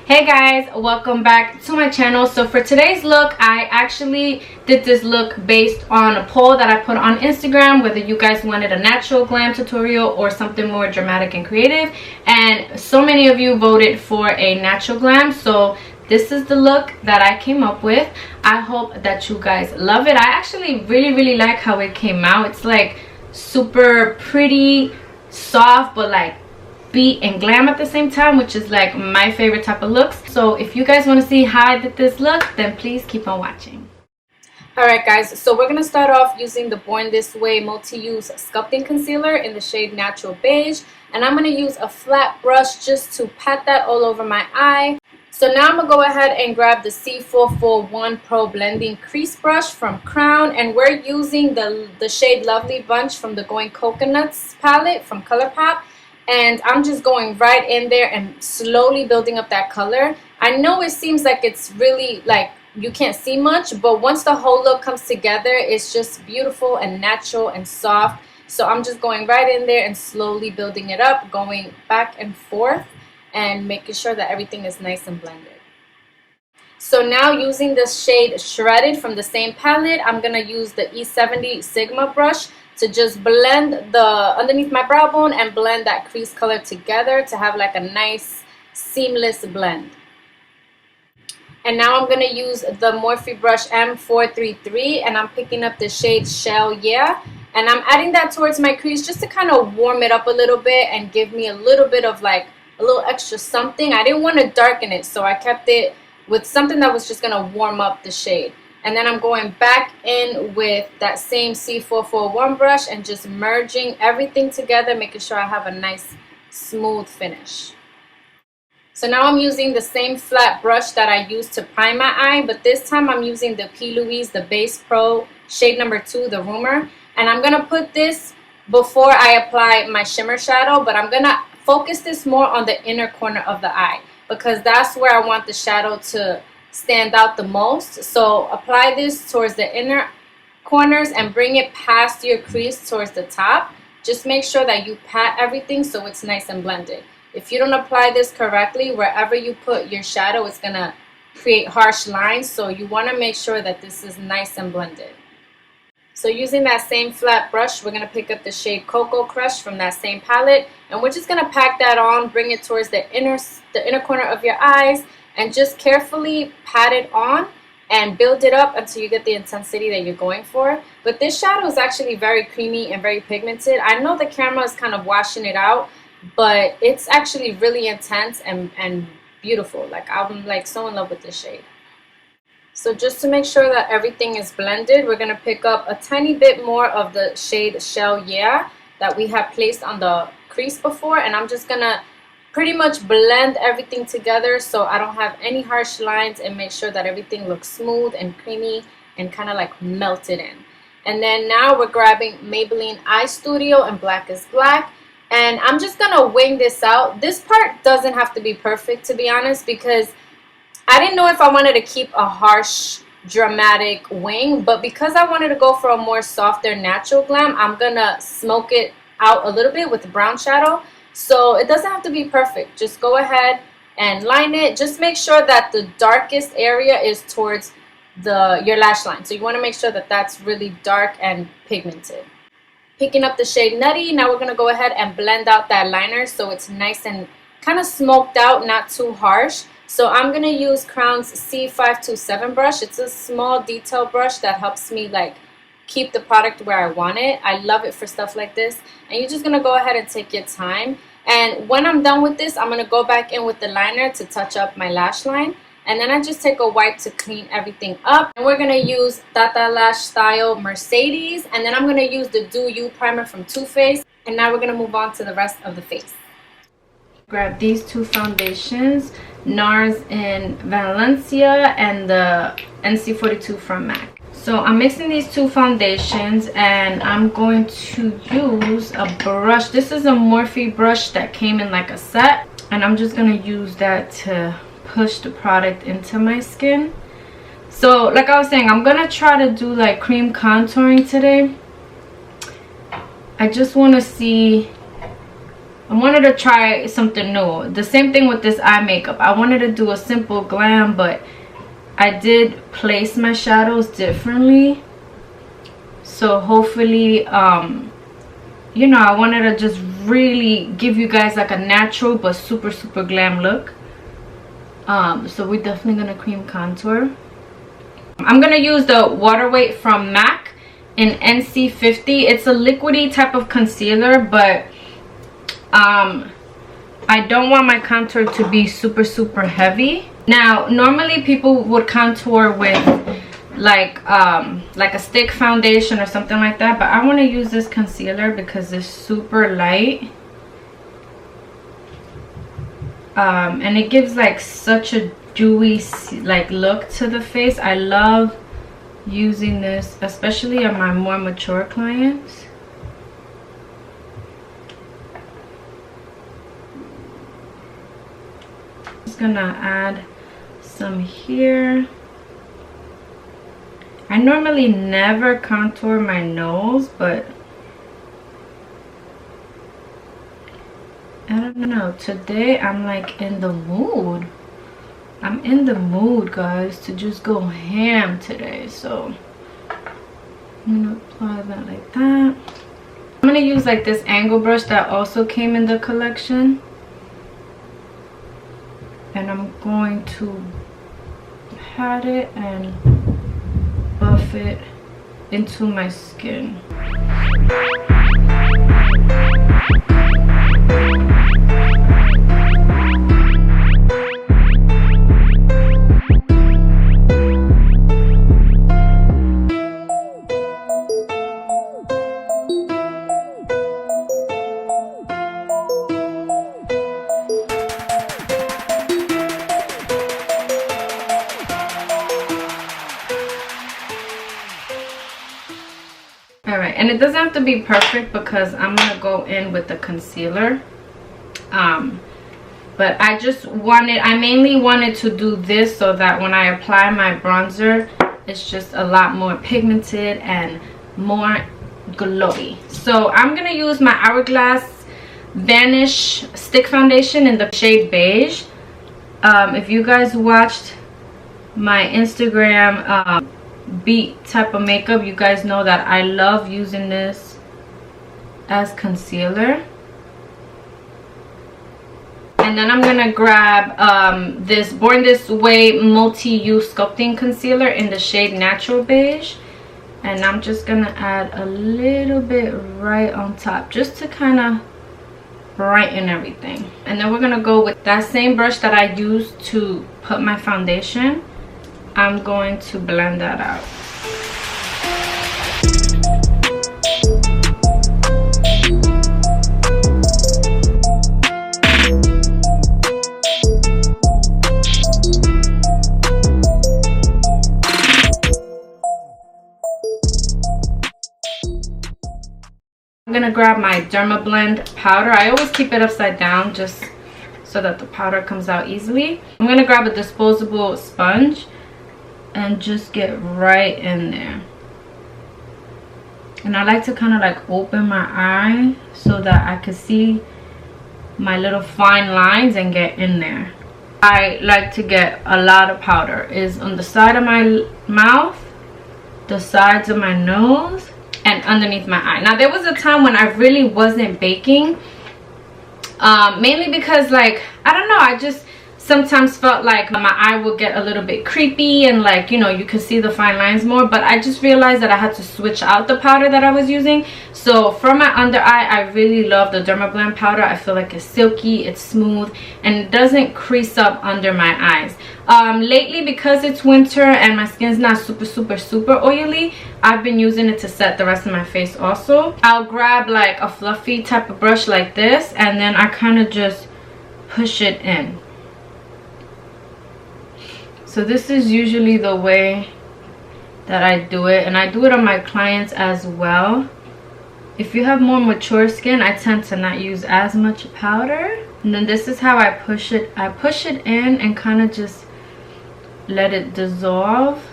Hey guys, welcome back to my channel. So for today's look, I actually did this look based on a poll that I put on Instagram, whether you guys wanted a natural glam tutorial or something more dramatic and creative, and so many of you voted for a natural glam. So this is the look that I came up with. I hope that you guys love it. I actually really like how it came out. It's like super pretty, soft, but like beat and glam at the same time, which is like my favorite type of looks. So if you guys want to see how I did this look, then please keep on watching. Alright guys, so we're going to start off using the Born This Way multi-use sculpting concealer in the shade Natural Beige, and I'm going to use a flat brush just to pat that all over my eye. So now I'm going to go ahead and grab the C441 Pro Blending Crease Brush from Crown, and we're using the shade Lovely Bunch from the Going Coconuts palette from ColourPop. And I'm just going right in there and slowly building up that color. I know it seems like it's really like you can't see much, but once the whole look comes together, it's just beautiful and natural and soft. So I'm just going right in there and slowly building it up, going back and forth and making sure that everything is nice and blended. So now using the shade Shredded from the same palette, I'm going to use the E70 Sigma brush to just blend the underneath my brow bone and blend that crease color together to have like a nice seamless blend. And now I'm going to use the Morphe brush M433, and I'm picking up the shade Shell Yeah, and I'm adding that towards my crease just to kind of warm it up a little bit and give me a little bit of like a little extra something. I didn't want to darken it, so I kept it with something that was just going to warm up the shade. And then I'm going back in with that same C441 brush and just merging everything together, making sure I have a nice smooth finish. So now I'm using the same flat brush that I used to prime my eye, but this time I'm using the P. Louise, the Base Pro shade number 2, the Rumor. And I'm going to put this before I apply my shimmer shadow, but I'm going to focus this more on the inner corner of the eye because that's where I want the shadow to stand out the most. So apply this towards the inner corners and bring it past your crease towards the top. Just make sure that you pat everything so it's nice and blended. If you don't apply this correctly, wherever you put your shadow, it's gonna create harsh lines, so you want to make sure that this is nice and blended. So using that same flat brush, we're gonna pick up the shade Cocoa Crush from that same palette, and we're just gonna pack that on, bring it towards the inner corner of your eyes, and just carefully pat it on and build it up until you get the intensity that you're going for. But this shadow is actually very creamy and very pigmented. I know the camera is kind of washing it out, but it's actually really intense and beautiful. Like, I'm like so in love with this shade. So just to make sure that everything is blended, we're going to pick up a tiny bit more of the shade Shell Yeah that we have placed on the crease before, and I'm just going to pretty much blend everything together so I don't have any harsh lines and make sure that everything looks smooth and creamy and kind of like melted in. And then now we're grabbing Maybelline Eye Studio and Black is Black, and I'm just gonna wing this out. This part doesn't have to be perfect, to be honest, because I didn't know if I wanted to keep a harsh dramatic wing, but because I wanted to go for a more softer natural glam, I'm gonna smoke it out a little bit with the brown shadow. So it doesn't have to be perfect. Just go ahead and line it. Just make sure that the darkest area is towards your lash line. So you want to make sure that that's really dark and pigmented. Picking up the shade Nutty, now we're going to go ahead and blend out that liner so it's nice and kind of smoked out, not too harsh. So I'm going to use Crown's C527 brush. It's a small detail brush that helps me like keep the product where I want it. I love it for stuff like this. And you're just going to go ahead and take your time. And when I'm done with this, I'm going to go back in with the liner to touch up my lash line. And then I just take a wipe to clean everything up. And we're going to use Tata Lash Style Mercedes. And then I'm going to use the Do You primer from Too Faced. And now we're going to move on to the rest of the face. Grab these two foundations, NARS in Valencia and the NC42 from MAC. So I'm mixing these two foundations and I'm going to use a brush. This is a Morphe brush that came in like a set, and I'm just going to use that to push the product into my skin. So like I was saying, I'm going to try to do like cream contouring today. I just want to see I wanted to try something new. The same thing with this eye makeup. I wanted to do a simple glam, but I did place my shadows differently. So hopefully, you know, I wanted to just really give you guys like a natural but super glam look. So we're definitely gonna cream contour. I'm gonna use the Water Weight from MAC in NC50. It's a liquidy type of concealer, but I don't want my contour to be super heavy. Now normally people would contour with like a stick foundation or something like that, but I want to use this concealer because it's super light, and it gives like such a dewy like look to the face. I love using this, especially on my more mature clients. Just gonna add some here. I normally never contour my nose, but I don't know, today I'm like in the mood. I'm in the mood, guys, to just go ham today. So I'm gonna apply that like that. I'm gonna use like this angle brush that also came in the collection, and I'm going to pat it and buff it into my skin. Alright, and it doesn't have to be perfect because I'm gonna go in with the concealer, but I mainly wanted to do this so that when I apply my bronzer, it's just a lot more pigmented and more glowy. So I'm gonna use my Hourglass Vanish Stick Foundation in the shade Beige. If you guys watched my Instagram beat type of makeup, you guys know that I love using this as concealer. And then I'm gonna grab this Born This Way multi-use sculpting concealer in the shade Natural Beige, and I'm just gonna add a little bit right on top just to kind of brighten everything. And then we're gonna go with that same brush that I used to put my foundation. I'm going to blend that out. I'm gonna grab my Dermablend powder. I always keep it upside down just so that the powder comes out easily. I'm gonna grab a disposable sponge and just get right in there. And I like to kind of like open my eye so that I can see my little fine lines and get in there. I like to get a lot of powder. Is on the side of my mouth, the sides of my nose, and underneath my eye. Now there was a time when I really wasn't baking, mainly because like, I don't know, I just sometimes felt like my eye would get a little bit creepy and like, you know, you could see the fine lines more. But I just realized that I had to switch out the powder that I was using. So for my under eye, I really love the Dermablend powder. I feel like it's silky, it's smooth, and it doesn't crease up under my eyes. Lately, because it's winter and my skin's not super oily, I've been using it to set the rest of my face also. I'll grab like a fluffy type of brush like this, and then I kind of just push it in. So this is usually the way that I do it, and I do it on my clients as well. If you have more mature skin, I tend to not use as much powder. And then this is how I push it. I push it in and kind of just let it dissolve.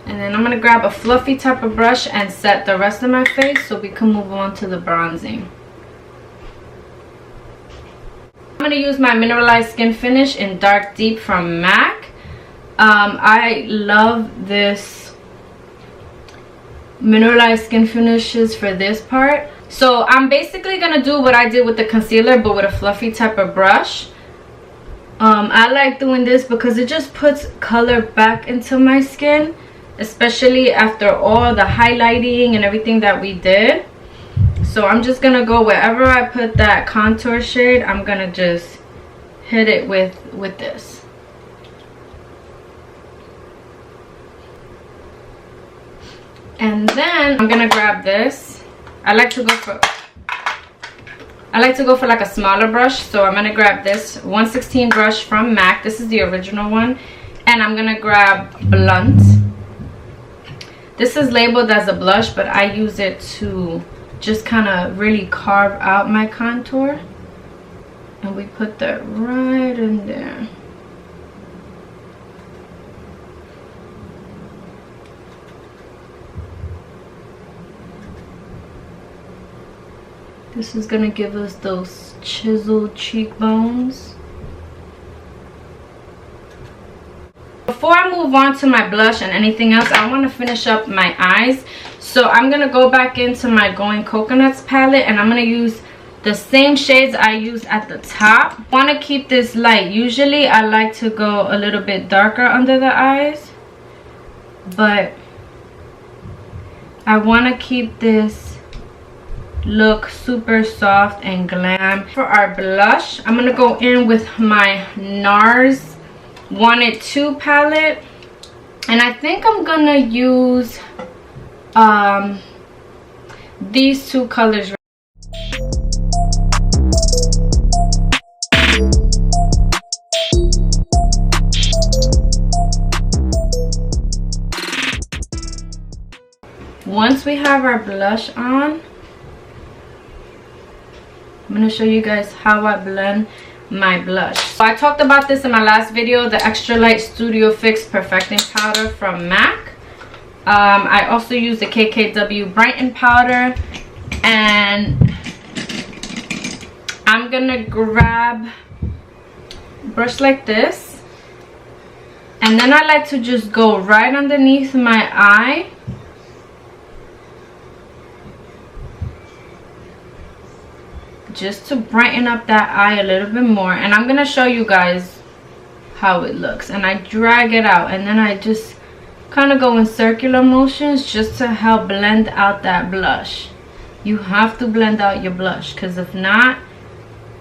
And then I'm going to grab a fluffy type of brush and set the rest of my face so we can move on to the bronzing. going to use my Mineralized Skin Finish in Dark Deep from MAC. I love this Mineralized Skin Finishes for this part. So I'm basically going to do what I did with the concealer, but with a fluffy type of brush. I like doing this because it just puts color back into my skin, especially after all the highlighting and everything that we did. So I'm just gonna go wherever I put that contour shade, I'm gonna just hit it with this. And then I'm gonna grab this. I like to go for like a smaller brush, so I'm gonna grab this 116 brush from MAC. This is the original one, and I'm gonna grab Blunt. This is labeled as a blush, but I use it to just kind of really carve out my contour, and we put that right in there. This is gonna give us those chiseled cheekbones. Before I move on to my blush and anything else, I want to finish up my eyes. So I'm gonna go back into my Going Coconuts palette, and I'm gonna use the same shades I used at the top. I want to keep this light. Usually I like to go a little bit darker under the eyes, but I want to keep this look super soft and glam. For our blush, I'm gonna go in with my NARS Wanted To palette, and I think I'm gonna use these two colors. Once we have our blush on, I'm going to show you guys how I blend my blush. So I talked about this in my last video, the Extra Light Studio Fix Perfecting Powder from MAC. I also use the KKW Brighten Powder, and I'm going to grab a brush like this, and then I like to just go right underneath my eye. Just to brighten up that eye a little bit more, and I'm gonna show you guys how it looks. And I drag it out, and then I just kind of go in circular motions just to help blend out that blush. You have to blend out your blush, because if not,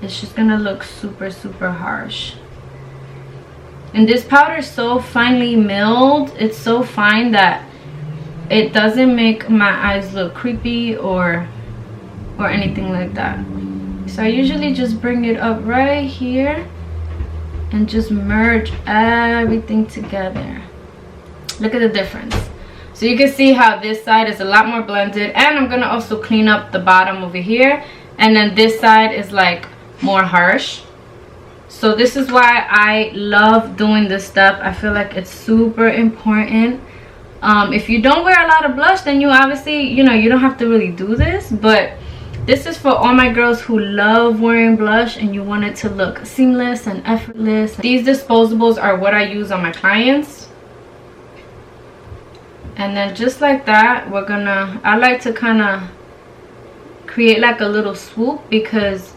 it's just gonna look super harsh. And this powder is so finely milled, it's so fine that it doesn't make my eyes look creepy or anything like that. So I usually just bring it up right here and just merge everything together. Look at the difference. So you can see how this side is a lot more blended, and I'm gonna also clean up the bottom over here, and then this side is like more harsh. So this is why I love doing this step. I feel like it's super important. If you don't wear a lot of blush, then you obviously, you know, you don't have to really do this, but this is for all my girls who love wearing blush and you want it to look seamless and effortless. These disposables are what I use on my clients. And then just like that, I like to kind of create like a little swoop, because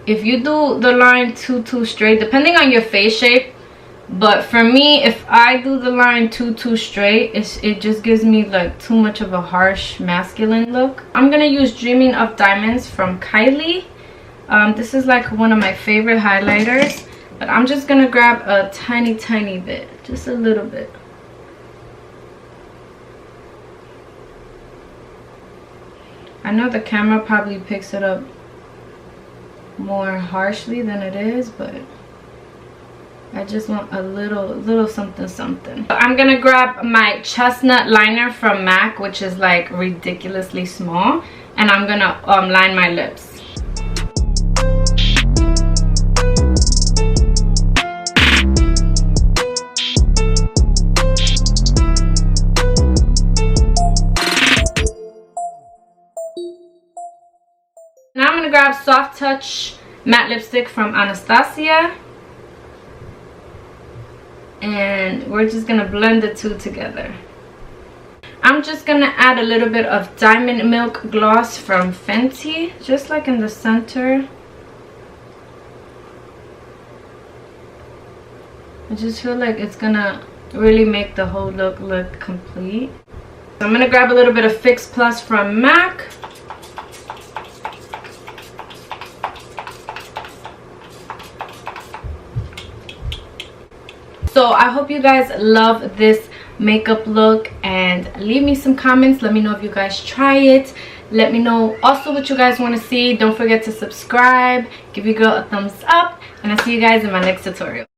if you do the line too straight, depending on your face shape, but for me, if I do the line too straight, it just gives me like too much of a harsh masculine look. I'm gonna use Dreaming of Diamonds from Kylie. This is like one of my favorite highlighters, but I'm just gonna grab a tiny bit, just a little bit. I know the camera probably picks it up more harshly than it is, but I just want a little something. I'm gonna grab my Chestnut liner from MAC, which is like ridiculously small, and I'm gonna line my lips. Now I'm gonna grab Soft Touch matte lipstick from Anastasia. And we're just gonna blend the two together. I'm just gonna add a little bit of Diamond Milk Gloss from Fenty, just like in the center. I just feel like it's gonna really make the whole look complete. So I'm gonna grab a little bit of Fix Plus from MAC. So I hope you guys love this makeup look, and leave me some comments. Let me know if you guys try it. Let me know also what you guys want to see. Don't forget to subscribe, give your girl a thumbs up, and I'll see you guys in my next tutorial.